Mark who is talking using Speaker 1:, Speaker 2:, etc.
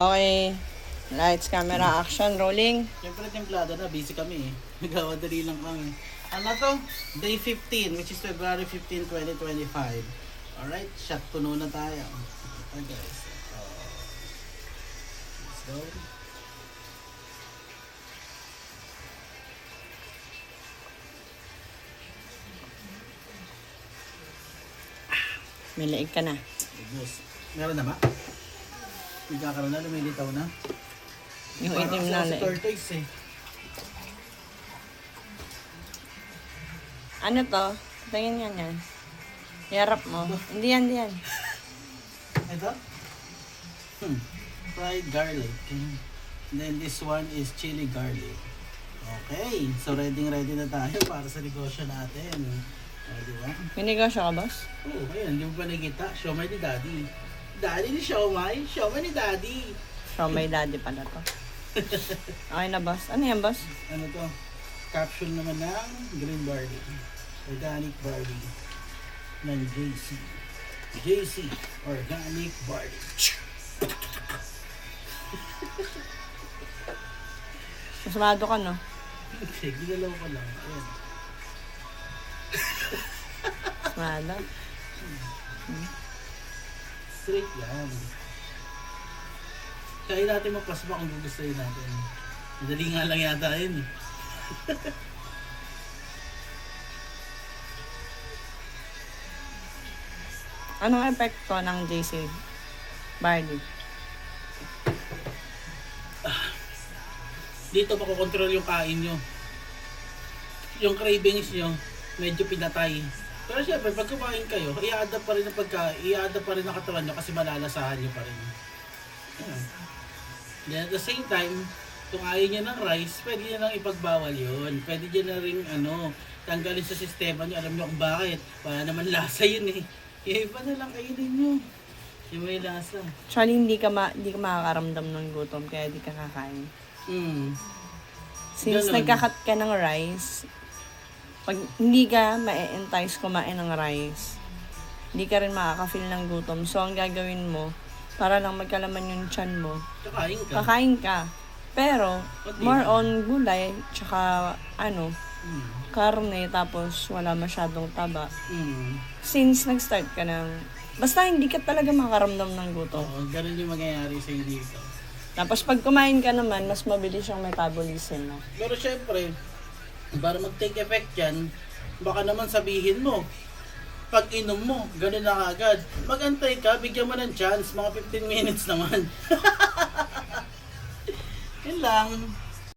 Speaker 1: Okay. Lights, camera, action, rolling.
Speaker 2: Siyempre, templado na. Busy kami eh. Nagkawadali lang kami. Ano to? Day 15, which is February 15, 2025. Alright, shot puno na tayo. Ito guys. Let's go.
Speaker 1: May leeg ka na.
Speaker 2: Ubus. Meron na ba? Nagkakaroon na, lumilitaw na.
Speaker 1: Yung
Speaker 2: Parang
Speaker 1: itim
Speaker 2: kasi
Speaker 1: na
Speaker 2: ako si
Speaker 1: leeg.
Speaker 2: tortoise eh.
Speaker 1: Ano to? Tingin yan yan. Yarap mo. Hindi yan, hindi yan.
Speaker 2: Ito? Fried garlic. And then this one is chili garlic. Okay. So ready na tayo para sa negosyo natin. O, di ba?
Speaker 1: May negosyo ka, boss?
Speaker 2: Oo, ayun. Hindi mo pa nakita. Siomay ni Daddy. Daddy ni Siomay. Siomay ni Daddy.
Speaker 1: So, may daddy pala to. Okay na, boss. Ano yan, boss?
Speaker 2: Ano to? Capsule naman ng green barley. Organic barley. Ng JC. JC. Organic barley.
Speaker 1: Masmado ka, no?
Speaker 2: Okay, ginalaw ko lang. Ayan.
Speaker 1: Masmado.
Speaker 2: Straight yan. Kaya natin magpasma kung gugustuhin natin. Madali nga lang yata yun eh.
Speaker 1: Anong epekto ng JC Barley?
Speaker 2: Dito makokontrol yung kain nyo. Yung cravings nyo, medyo pinatay. Pero syempre, pag kumain kayo, i-adapt pa rin ang i-adapt pa rin ang katawan nyo kasi malalasahan nyo pa rin. Ayan. Then at the same time, kung ayaw nyo ng rice, pwede nyo lang ipagbawal yun. Pwede nyo na rin tanggalin sa sistema nyo. Alam nyo kung bakit. Wala naman lasa yun eh. Iba na lang kainin nyo. Yung may lasa.
Speaker 1: Actually, hindi ka makakaramdam ng gutom kaya di ka kakain. Since
Speaker 2: Ganun.
Speaker 1: nagkakat ka ng rice, pag hindi ka ma-entice kumain ng rice, hindi ka rin makaka-feel ng gutom. So, ang gagawin mo, para lang magkalaman yung tiyan mo,
Speaker 2: Kakain ka.
Speaker 1: kakain ka. Pero,
Speaker 2: Pati.
Speaker 1: more on gulay, tsaka
Speaker 2: Mm.
Speaker 1: karne, tapos wala masyadong taba.
Speaker 2: Mm.
Speaker 1: Since nag-start ka ng, basta hindi ka talaga makaramdam ng gutom.
Speaker 2: Oo, ganun yung mangyayari sa dito.
Speaker 1: Tapos pag kumain ka naman, mas mabilis yung metabolism mo.
Speaker 2: Pero syempre, para mag-take effect yan, baka naman sabihin mo, pag inom mo, ganun na agad. Mag-antay ka, bigyan mo ng chance, mga 15 minutes naman. Yun lang.